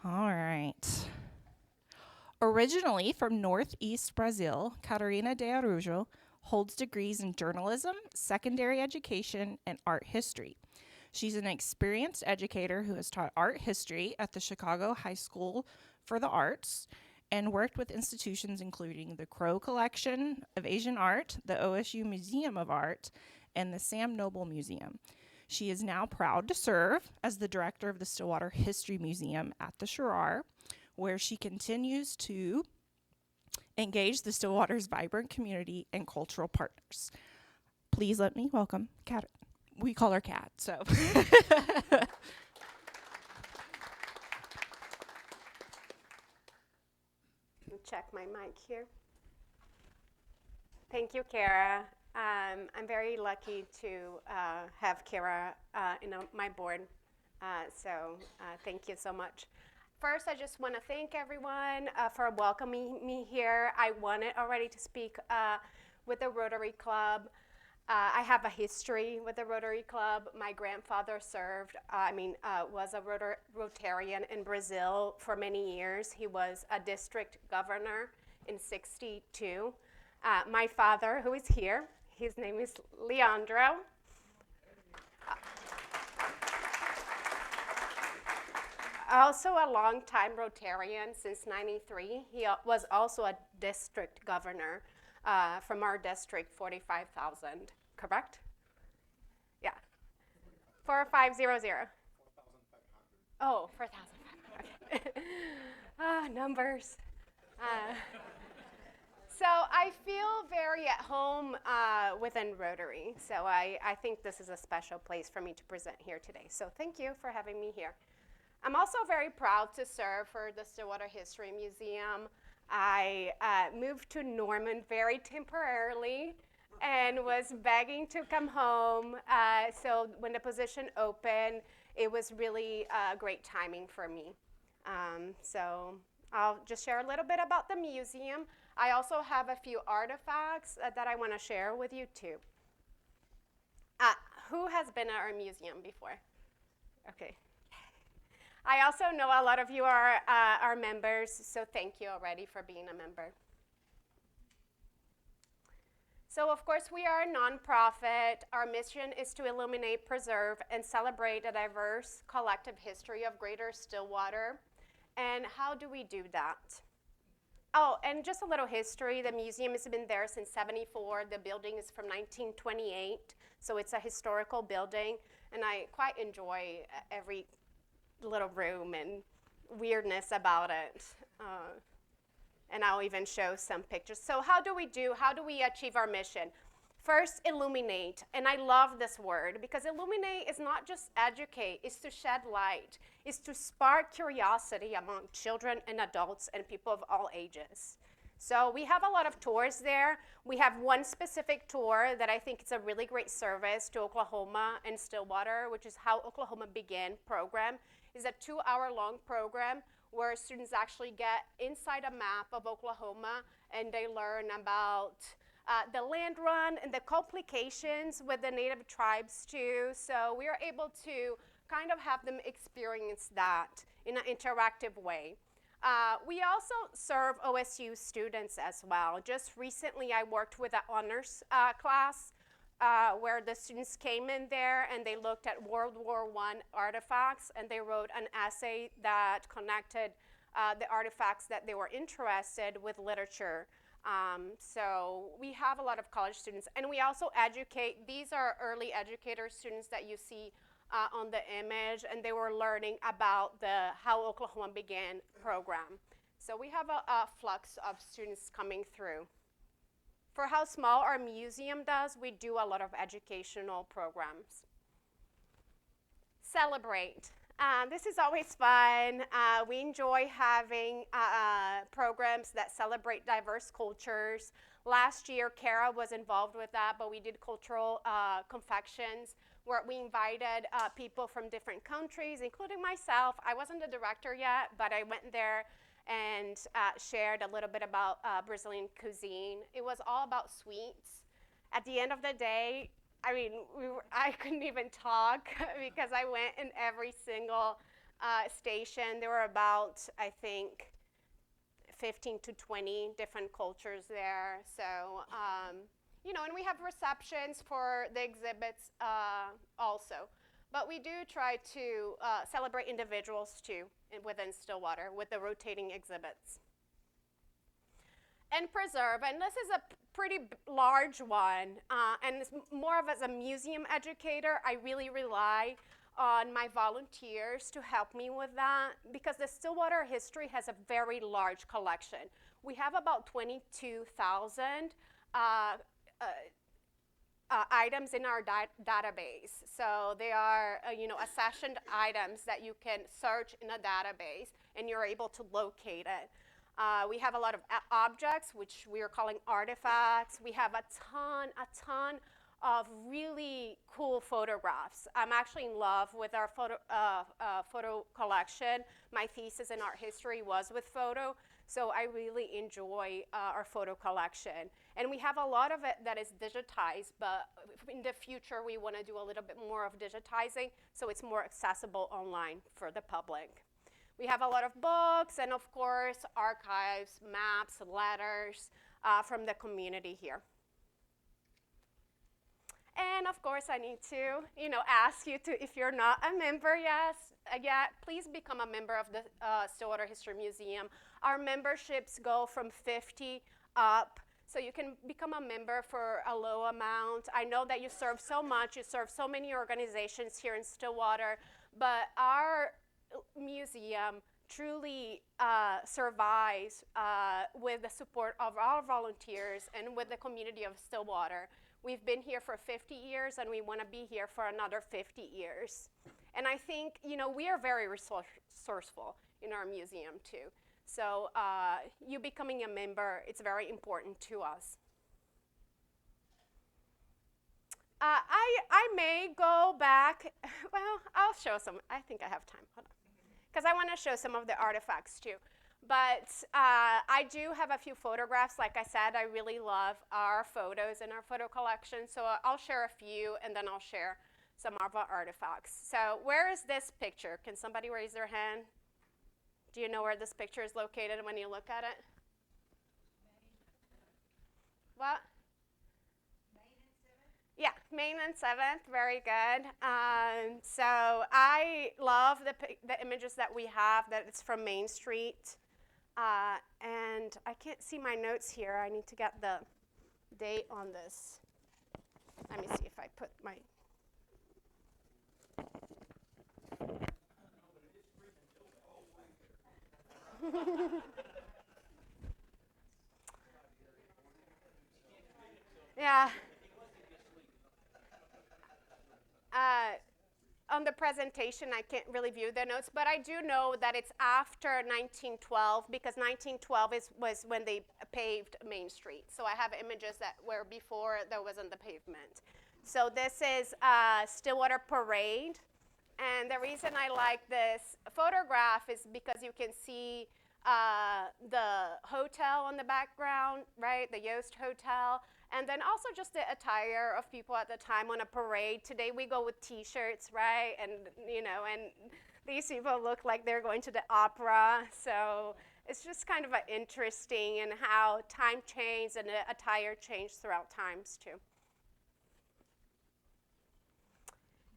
All right. Originally from northeast Brazil, Catarina de Araujo holds degrees in journalism, secondary education, and art history. She's an experienced educator who has taught art history at the Chicago High School for the Arts and worked with institutions including the Crow Collection of Asian Art, the OSU Museum of Art, and the Sam Noble Museum. She is now proud to serve as the director of the Stillwater History Museum at the Sheerar, where she continues to engage the Stillwater's vibrant community and cultural partners. Please let me welcome Kat. We call her Kat, so. Check my mic here. Thank you, Kara. I'm very lucky to have Kara in my board, so thank you so much. First, I just want to thank everyone for welcoming me here. I wanted already to speak with the Rotary Club. I have a history with the Rotary Club. My grandfather was a Rotarian in Brazil for many years. He was a district governor in '62. My father, who is here, his name is Leandro. Also a long-time Rotarian since '93. He was also a district governor from our district, 45,000, correct? Yeah. 4500. 4,500. Oh, 4,500. Okay. Numbers. So I feel very at home within Rotary. So I think this is a special place for me to present here today. So thank you for having me here. I'm also very proud to serve for the Stillwater History Museum. I moved to Norman very temporarily and was begging to come home. So when the position opened, it was really great timing for me. So I'll just share a little bit about the museum. I also have a few artifacts that I want to share with you too. Who has been at our museum before? Okay. I also know a lot of you are our members, so thank you already for being a member. So of course we are a nonprofit. Our mission is to illuminate, preserve, and celebrate a diverse collective history of Greater Stillwater. And how do we do that? Oh, and just a little history. The museum has been there since '74. The building is from 1928, so it's a historical building, and I quite enjoy every little room and weirdness about it. And I'll even show some pictures. So how do we achieve our mission? First, illuminate. And I love this word because illuminate is not just educate, it's to shed light. It's to spark curiosity among children and adults and people of all ages. So we have a lot of tours there. We have one specific tour that I think is a really great service to Oklahoma and Stillwater, which is How Oklahoma Began program. It's a 2-hour-long program where students actually get inside a map of Oklahoma and they learn about the land run and the complications with the native tribes too. So we are able to kind of have them experience that in an interactive way. We also serve OSU students as well. Just recently I worked with an honors class where the students came in there and they looked at World War I artifacts and they wrote an essay that connected the artifacts that they were interested with literature. So we have a lot of college students, and we also educate. These are early educator students that you see on the image, and they were learning about the How Oklahoma Began program. So we have a flux of students coming through. For how small our museum does, we do a lot of educational programs. Celebrate. This is always fun. We enjoy having programs that celebrate diverse cultures. Last year, Kara was involved with that, but we did cultural confections where we invited people from different countries, including myself. I wasn't the director yet, but I went there and shared a little bit about Brazilian cuisine. It was all about sweets. At the end of the day, I mean, I couldn't even talk because I went in every single station. There were about, I think, 15 to 20 different cultures there. So, and we have receptions for the exhibits also. But we do try to celebrate individuals too within Stillwater with the rotating exhibits. And preserve, and this is a pretty large one, and it's more of as a museum educator, I really rely on my volunteers to help me with that, because the Stillwater History has a very large collection. We have about 22,000 items in our database. So they are, accessioned items that you can search in a database, and you're able to locate it. We have a lot of objects, which we are calling artifacts. We have a ton of really cool photographs. I'm actually in love with our photo collection. My thesis in art history was with photo, so I really enjoy our photo collection. And we have a lot of it that is digitized, but in the future we want to do a little bit more of digitizing, so it's more accessible online for the public. We have a lot of books and, of course, archives, maps, letters from the community here. And, of course, I need to, ask you to, if you're not a member yet, please become a member of the Stillwater History Museum. Our memberships go from $50 up, so you can become a member for a low amount. I know that you serve so much, you serve so many organizations here in Stillwater, but our museum truly survives with the support of our volunteers and with the community of Stillwater. We've been here for 50 years, and we want to be here for another 50 years. And I think, we are very resourceful in our museum, too. So you becoming a member, it's very important to us. I may go back. Well, I'll show some. I think I have time. Hold on. Because I want to show some of the artifacts, too. But I do have a few photographs. Like I said, I really love our photos in our photo collection. So I'll share a few, and then I'll share some of our artifacts. So where is this picture? Can somebody raise their hand? Do you know where this picture is located when you look at it? What? Yeah, Main and 7th, very good. So I love the images that we have, that it's from Main Street. And I can't see my notes here. I need to get the date on this. Let me see if I put my... Yeah. On the presentation, I can't really view the notes, but I do know that it's after 1912, because 1912 was when they paved Main Street. So I have images that were before there wasn't the pavement. So this is Stillwater Parade, and the reason I like this photograph is because you can see the hotel on the background, right, the Yost Hotel. And then also just the attire of people at the time on a parade. Today we go with T-shirts, right? And, and these people look like they're going to the opera. So it's just kind of interesting in how time changed and the attire changed throughout times, too.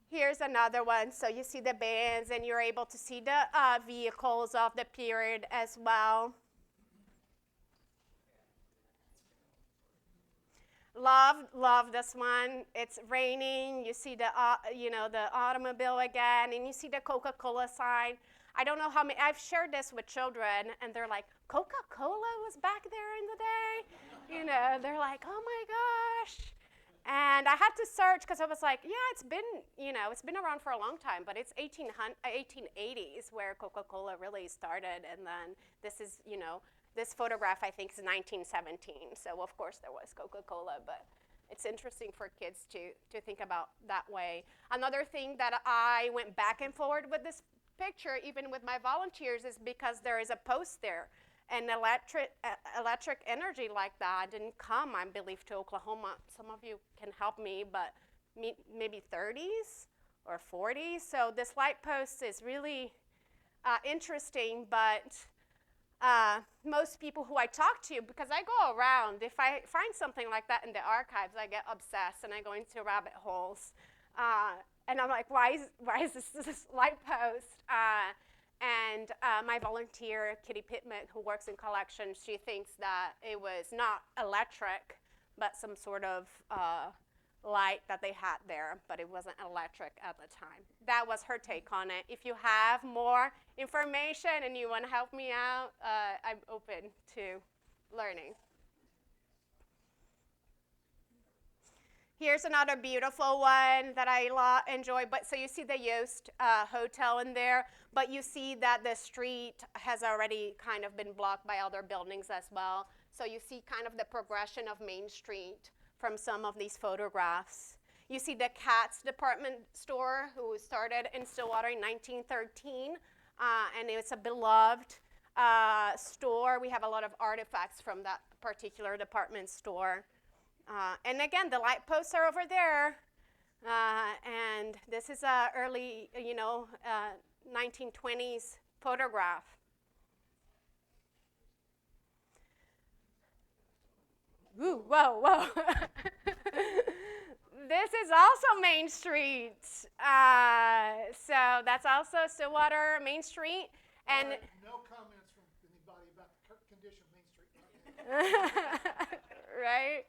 Here's another one. So you see the bands, and you're able to see the vehicles of the period as well. Love this one. It's raining. You see the the automobile again, and you see the Coca-Cola sign. I don't know how many. I've shared this with children, and they're like, Coca-Cola was back there in the day. They're like, oh my gosh. And I had to search, because I was like, yeah, it's been around for a long time, but it's 1880s where Coca-Cola really started, and then this is this photograph, I think, is 1917, so of course there was Coca-Cola, but it's interesting for kids to think about that way. Another thing that I went back and forward with this picture, even with my volunteers, is because there is a post there, and electric energy like that didn't come, I believe, to Oklahoma. Some of you can help me, but maybe 30s or 40s, so this light post is really interesting, but most people who I talk to, because I go around, if I find something like that in the archives, I get obsessed and I go into rabbit holes. And I'm like, why is this light post? And my volunteer, Kitty Pittman, who works in collections, she thinks that it was not electric, but some sort of light that they had there, but it wasn't electric at the time. That was her take on it. If you have more information and you want to help me out, I'm open to learning. Here's another beautiful one that I enjoy. But so you see the Yost Hotel in there, but you see that the street has already kind of been blocked by other buildings as well. So you see kind of the progression of Main Street from some of these photographs. You see the Katz department store, who started in Stillwater in 1913, and it's a beloved store. We have a lot of artifacts from that particular department store. And again, the light posts are over there, and this is a early, 1920s photograph. Ooh, whoa. This is also Main Street. So that's also Stillwater Main Street. And no comments from anybody about the condition of Main Street. Right?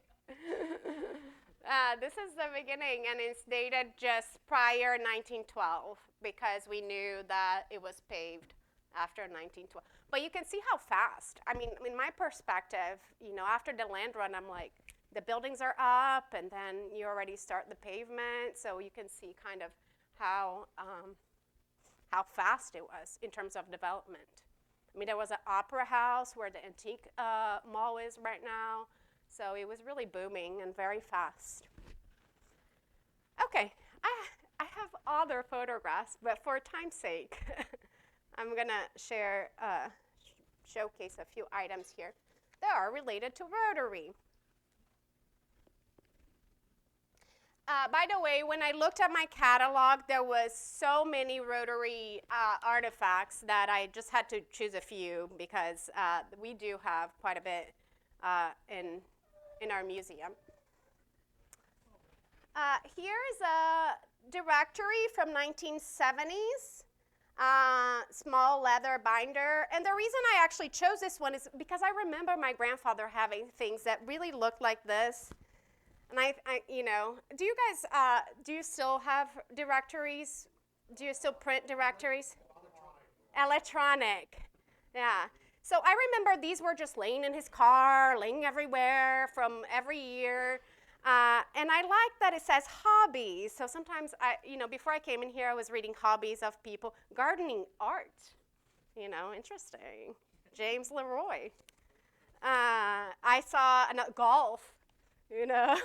This is the beginning, and it's dated just prior 1912 because we knew that it was paved after 1912. But you can see how fast. I mean, in my perspective, after the land run, I'm like, the buildings are up, and then you already start the pavement, so you can see kind of how fast it was in terms of development. I mean, there was an opera house where the antique mall is right now, so it was really booming and very fast. Okay, I have other photographs, but for time's sake, I'm going to showcase a few items here that are related to Rotary. By the way, when I looked at my catalog, there was so many Rotary artifacts that I just had to choose a few because we do have quite a bit in our museum. Here's a directory from 1970s, small leather binder. And the reason I actually chose this one is because I remember my grandfather having things that really looked like this. And I do you guys, do you still have directories? Do you still print directories? Electronic. Yeah. So I remember these were just laying in his car, laying everywhere from every year. And I like that it says hobbies. So sometimes, before I came in here, I was reading hobbies of people. Gardening, art. Interesting. James Leroy. I saw golf. My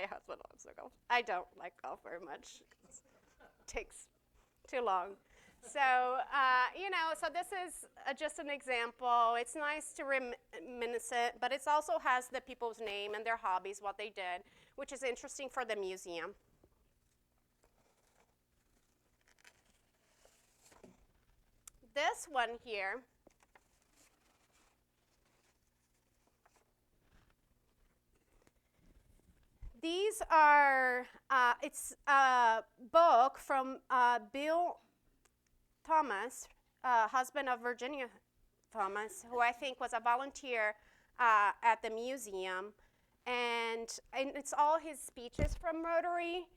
husband loves to golf. I don't like golf very much. It takes too long. So, so this is just an example. It's nice to reminisce it, but it also has the people's name and their hobbies, what they did, which is interesting for the museum. This one here, these are, it's a book from Bill Thomas, husband of Virginia Thomas, who I think was a volunteer at the museum. And it's all his speeches from Rotary.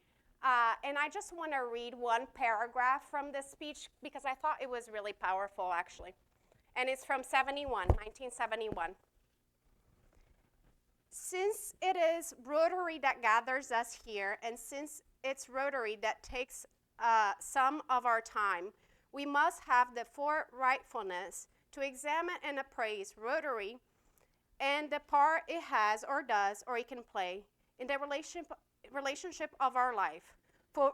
And I just want to read one paragraph from this speech because I thought it was really powerful, actually. And it's from 1971. Since it is Rotary that gathers us here, and since it's Rotary that takes some of our time, we must have the forthrightfulness to examine and appraise Rotary and the part it has or does or it can play in the relationship of our life.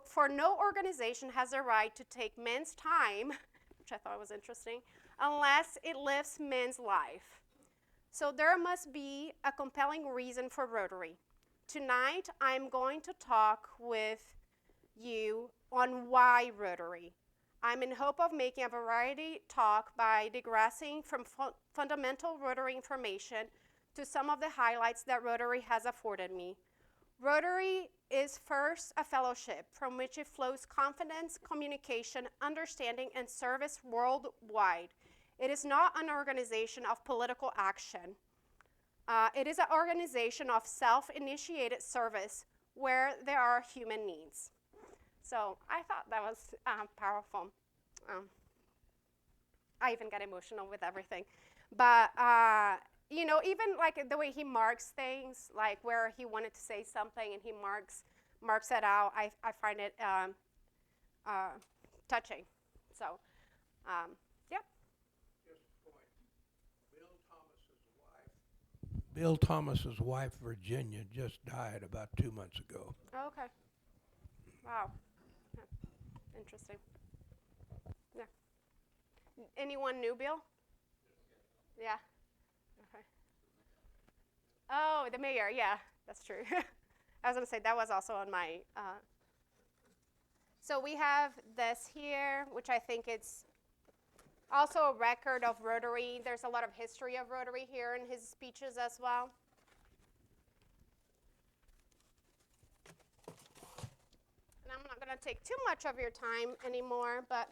For no organization has a right to take men's time, which I thought was interesting, unless it lifts men's life. So there must be a compelling reason for Rotary. Tonight, I'm going to talk with you on why Rotary. I'm in hope of making a variety talk by digressing from fundamental Rotary information to some of the highlights that Rotary has afforded me. Rotary is first a fellowship from which it flows confidence, communication, understanding, and service worldwide. It is not an organization of political action. It is an organization of self-initiated service where there are human needs. So I thought that was powerful. I even got emotional with everything. But, you know, even like the way he marks things, like where he wanted to say something and he marks it out, I find it touching. So, yeah. Just a point. Bill Thomas's wife, Virginia, just died about 2 months ago. Oh, okay. Wow. Yeah. Interesting. Yeah. Anyone knew Bill? Yeah. Okay. Oh, the mayor. Yeah, that's true. I was going to say that was also on my. So we have this here, which I think it's also a record of Rotary. There's a lot of history of Rotary here in his speeches as well. And I'm not going to take too much of your time anymore, but,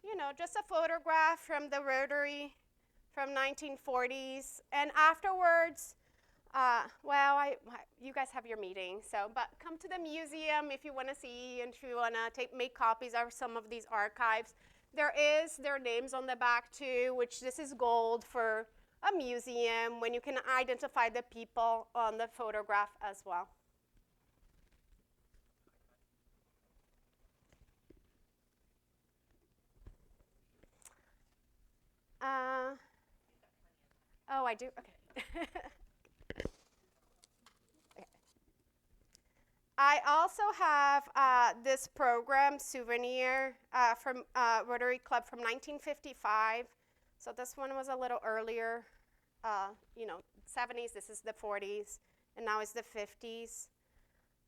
you know, just a photograph from the Rotary from 1940s. And afterwards, you guys have your meeting, but come to the museum if you want to see and if you want to make copies of some of these archives. There is their names on the back too, which this is gold for a museum when you can identify the people on the photograph as well. Oh, I do? Okay. I also have this program souvenir from Rotary Club from 1955. So this one was a little earlier, 70s, this is the 40s, and now it's the 50s.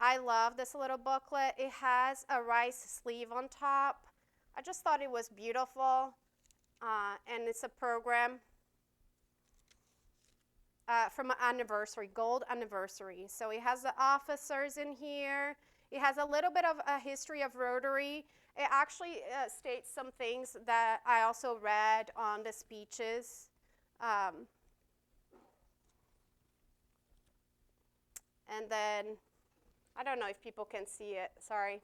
I love this little booklet. It has a rice sleeve on top. I just thought it was beautiful, and it's a program from an anniversary, gold anniversary. So it has the officers in here. It has a little bit of a history of Rotary. It actually states some things that I also read on the speeches. And then, I don't know if people can see it, sorry.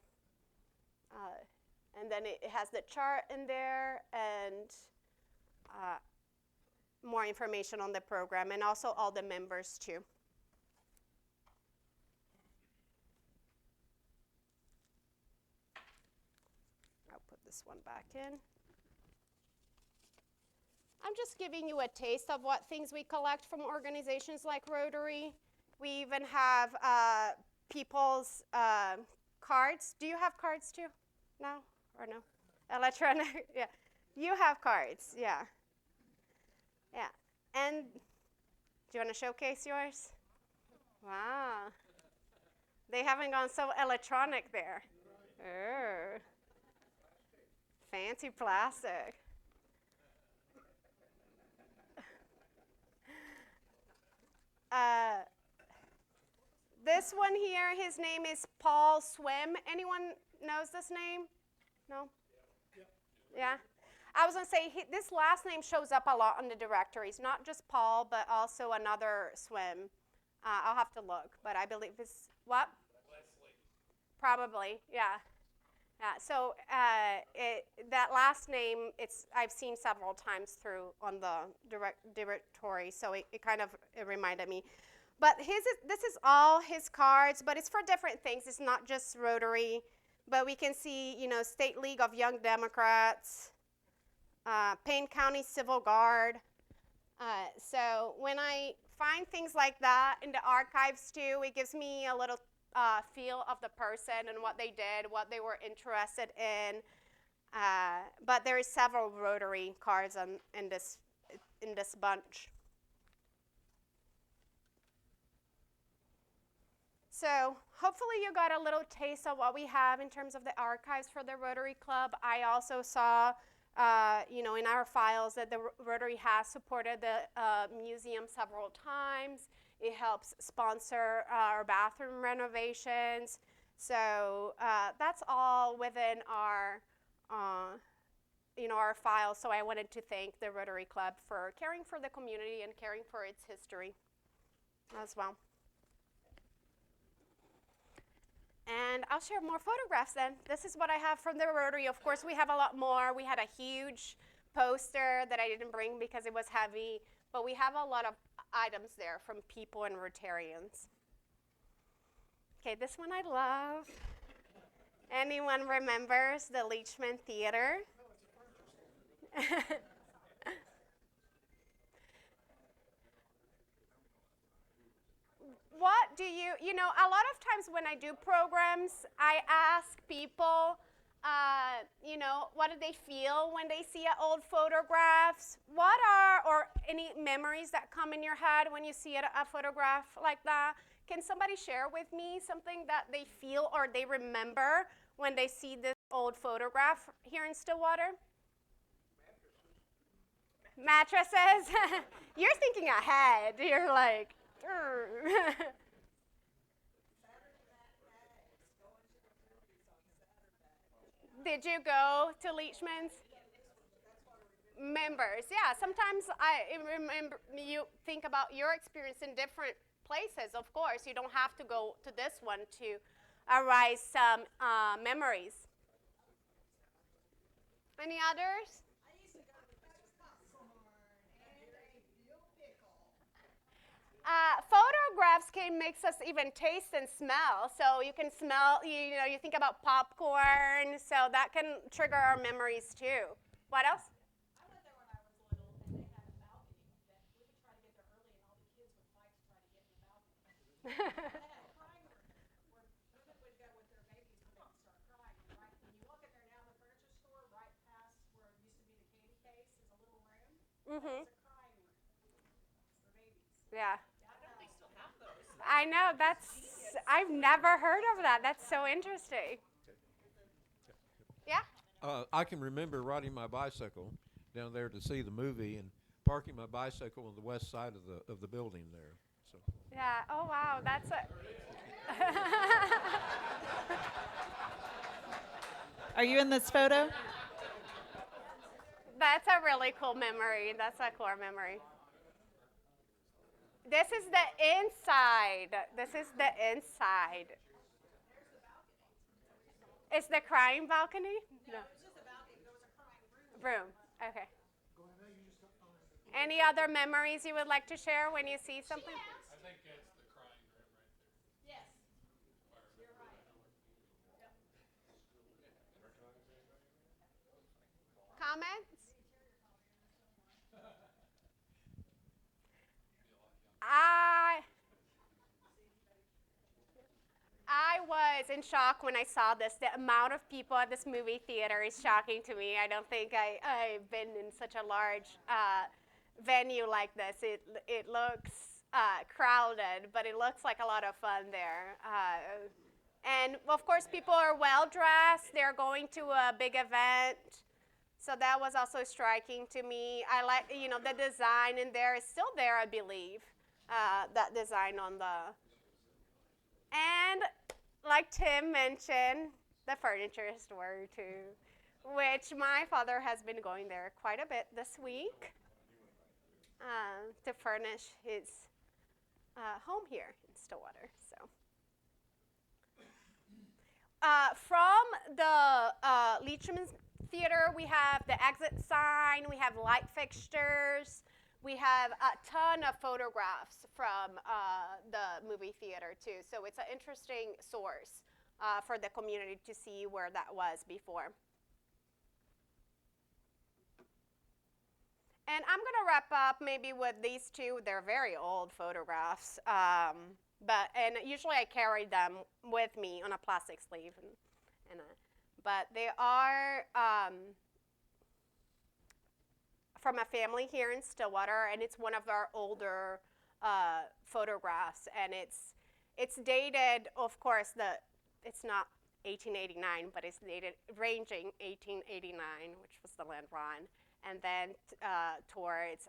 And then it has the chart in there and more information on the program, and also all the members too. I'll put this one back in. I'm just giving you a taste of what things we collect from organizations like Rotary. We even have people's cards. Do you have cards too? No? Or no? Electronic? Yeah. You have cards, yeah. Yeah, and do you want to showcase yours? Wow. They haven't gone so electronic there. Oh. Fancy plastic. This one here, his name is Paul Swim. Anyone knows this name? No? Yeah? I was going to say, this last name shows up a lot on the directories, not just Paul, but also another Swim. I'll have to look, but I believe it's, what? Leslie. Probably, yeah. So that last name, I've seen several times through on the directory, so it reminded me. But this is all his cards, but it's for different things. It's not just Rotary, but we can see, State League of Young Democrats, Payne County Civil Guard. So when I find things like that in the archives too, it gives me a little feel of the person and what they did, what they were interested in. But there is several Rotary cards in this bunch. So hopefully you got a little taste of what we have in terms of the archives for the Rotary Club. I also saw, in our files that the Rotary has supported the museum several times. It helps sponsor our bathroom renovations. So that's all within our, our files. So I wanted to thank the Rotary Club for caring for the community and caring for its history as well. And I'll share more photographs then. This is what I have from the Rotary. Of course, we have a lot more. We had a huge poster that I didn't bring because it was heavy, but we have a lot of items there from people and Rotarians. Okay, this one I love. Anyone remembers the Leachman Theater? What do a lot of times when I do programs, I ask people, what do they feel when they see old photographs? What are, or any memories that come in your head when you see a photograph like that? Can somebody share with me something that they feel or they remember when they see this old photograph here in Stillwater? Mattresses? You're thinking ahead. You're like, Did you go to Leachman's? Members, yeah. Sometimes I remember you think about your experience in different places. Of course, you don't have to go to this one to arise some memories. Any others? Photographs can make us even taste and smell. So you can smell, you think about popcorn, so that can trigger our memories too. What else? I went there when I was little, and they had a balcony that we would try to get there early, and all the kids would fight to try to get in the balcony. They had a crying room where women would go with their babies when they would start crying. Right when you walk in there now, the furniture store, right past where it used to be the candy case, is a little room. Mm-hmm. It's a crying room for babies. Yeah. They still have those. I know, I've never heard of that. That's so interesting. Yeah? I can remember riding my bicycle down there to see the movie and parking my bicycle on the west side of the building there. So. Yeah. Oh, wow. That's a... Are you in this photo? That's a really cool memory. That's a cool memory. This is the inside. This is the inside. Is the crying balcony? No. It was just a balcony. There was a crying room. Room. Okay. Any other memories you would like to share when you see something? I think it's the crying room right there. Yes. You're right. Yep. Comments? I was in shock when I saw this. The amount of people at this movie theater is shocking to me. I don't think I've been in such a large venue like this. It looks crowded, but it looks like a lot of fun there. And of course, people are well dressed. They're going to a big event. So that was also striking to me. I like, the design in there is still there, I believe. That design on the... And like Tim mentioned, the furniture store too, which my father has been going there quite a bit this week to furnish his home here in Stillwater. So, from the Leachman Theater, we have the exit sign, we have light fixtures. We have a ton of photographs from the movie theater, too. So it's an interesting source for the community to see where that was before. And I'm going to wrap up maybe with these two. They're very old photographs. And usually I carry them with me on a plastic sleeve. But they are... from a family here in Stillwater, and it's one of our older photographs, and It's dated, of course, it's not 1889, but it's dated ranging 1889, which was the land run, and then towards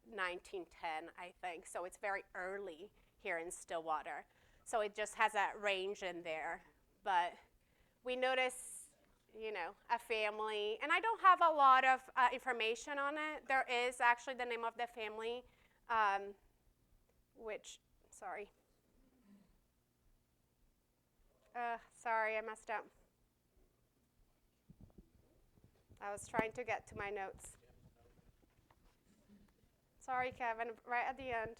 1910, I think. So it's very early here in Stillwater. So it just has that range in there. But we notice, a family, and I don't have a lot of information on it. There is actually the name of the family, sorry, I messed up. I was trying to get to my notes. Sorry, Kevin, right at the end.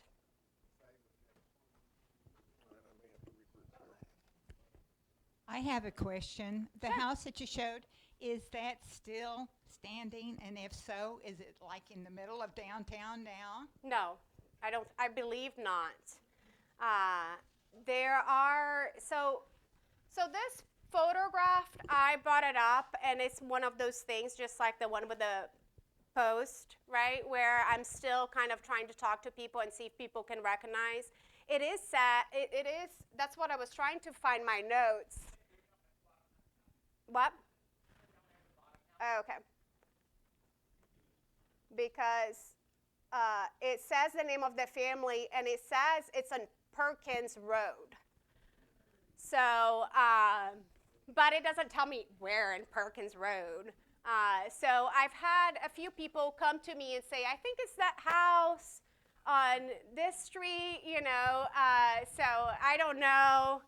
I have a question. The house that you showed, is that still standing? And if so, is it like in the middle of downtown now? No, I believe not. There are, so this photograph, I brought it up, and it's one of those things, just like the one with the post, right, where I'm still kind of trying to talk to people and see if people can recognize. It is sad. It is, that's what I was trying to find my notes. What? Oh, okay. Because it says the name of the family, and it says it's on Perkins Road. So, but it doesn't tell me where in Perkins Road. So I've had a few people come to me and say, I think it's that house on this street, so I don't know.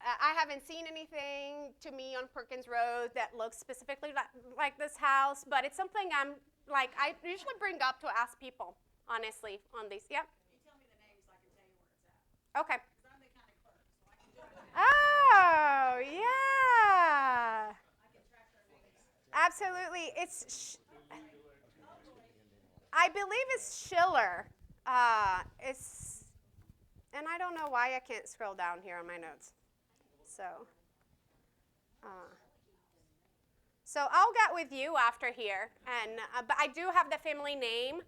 I haven't seen anything to me on Perkins Road that looks specifically like this house, but it's something I usually bring up to ask people, honestly, on these. Yep. You tell me the names, I can tell you where it's at. Okay. 'Cause I'm the county clerk, so I can do it. Oh, yeah. I can track their names. Absolutely. I believe it's Sheerar. And I don't know why I can't scroll down here on my notes. So I'll get with you after here, and but I do have the family name.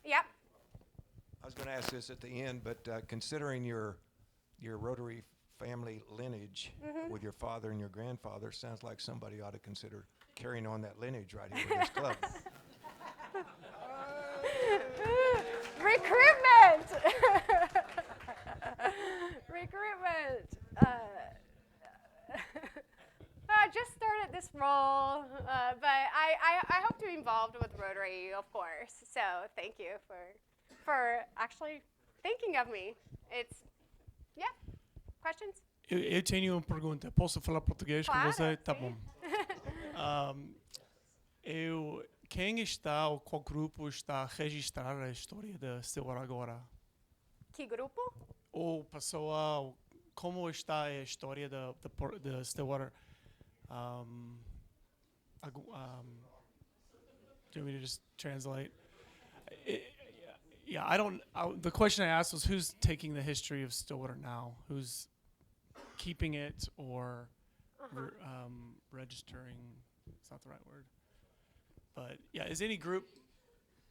Yep. I was going to ask this at the end, but considering your Rotary family lineage with your father and your grandfather, sounds like somebody ought to consider carrying on that lineage right here with this club. Recruitment. Recruitment. I just started this role, but I hope to be involved with Rotary, of course. So thank you for actually thinking of me. Questions? Eu tenho uma pergunta. Posso falar português com você? Tá sim. bom. Quem está ou qual grupo está a registrar a história da Stillwater agora? Que grupo? Ou pessoa, ou como está a história da Stillwater? Do you want me to just translate? The question I asked was who's taking the history of Stillwater now? Who's keeping it or registering? It's not the right word. But yeah, is any group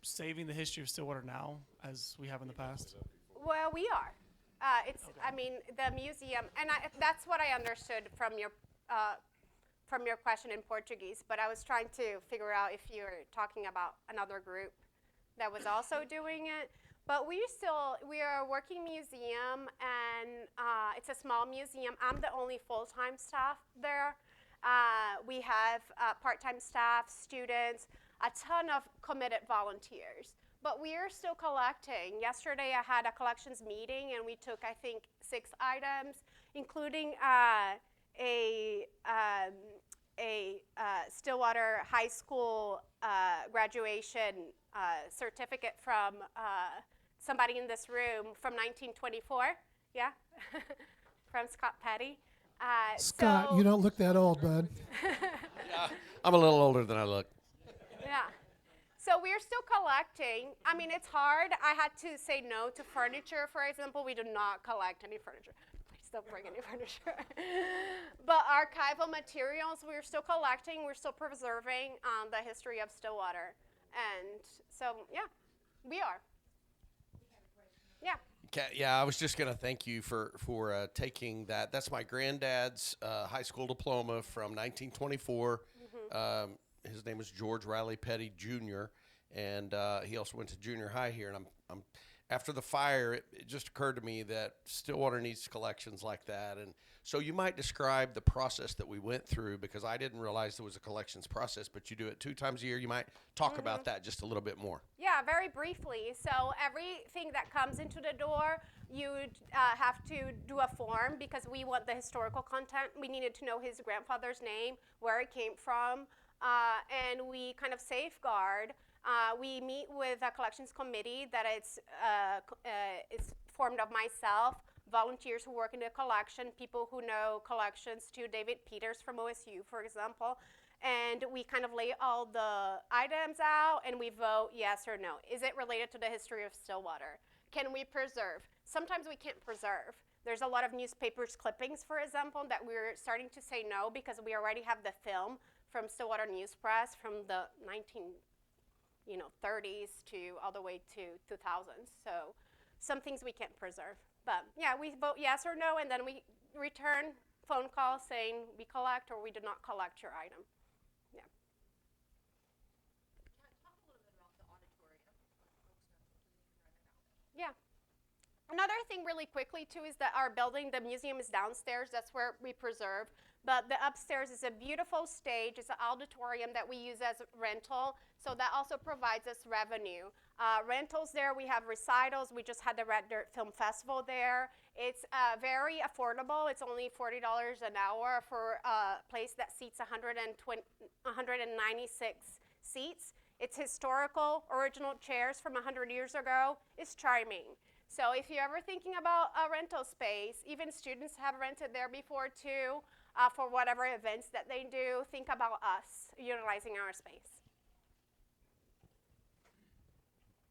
saving the history of Stillwater now as we have in the past? Well, we are. I mean, the museum, and that's what I understood from your question in Portuguese, but I was trying to figure out if you were talking about another group that was also doing it. But we are a working museum, and it's a small museum. I'm the only full-time staff there. We have part-time staff, students, a ton of committed volunteers. But we are still collecting. Yesterday I had a collections meeting, and we took, I think, 6 items, including a Stillwater High School graduation certificate from somebody in this room from 1924. Yeah, from Scott Petty. Scott, you don't look that old, bud. Yeah, I'm a little older than I look. Yeah. So we're still collecting. I mean, it's hard. I had to say no to furniture, for example. We do not collect any furniture. Please don't bring any furniture. But archival materials, we're still collecting. We're still preserving the history of Stillwater. And so, yeah, we are. We have a question. Yeah. Yeah, I was just going to thank you for taking that. That's my granddad's high school diploma from 1924. His name is George Riley Petty Jr., and he also went to junior high here. And I'm after the fire, it just occurred to me that Stillwater needs collections like that. And so you might describe the process that we went through, because I didn't realize there was a collections process, but you do it 2 times a year. You might talk about that just a little bit more. Yeah, very briefly. So everything that comes into the door, you have to do a form because we want the historical content. We needed to know his grandfather's name, where it came from, and we kind of safeguard. We meet with a collections committee that it's formed of myself, volunteers who work in the collection, people who know collections too, David Peters from OSU, for example. And we kind of lay all the items out and we vote yes or no. Is it related to the history of Stillwater? Can we preserve? Sometimes we can't preserve. There's a lot of newspapers clippings, for example, that we're starting to say no because we already have the film from Stillwater News Press from the 30s to all the way to 2000s. So some things we can't preserve. But yeah, we vote yes or no, and then we return phone call saying we collect or we do not collect your item. Yeah. Talk a little bit about the auditorium. Yeah. Another thing really quickly too is that our building, the museum is downstairs. That's where we preserve. But the upstairs is a beautiful stage. It's an auditorium that we use as rental. So that also provides us revenue. Rentals there, we have recitals. We just had the Red Dirt Film Festival there. It's very affordable. It's only $40 an hour for a place that seats 196 seats. It's historical, original chairs from 100 years ago. It's charming. So if you're ever thinking about a rental space, even students have rented there before too, for whatever events that they do, think about us utilizing our space.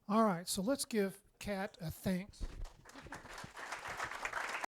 All right, so let's give Kat a thanks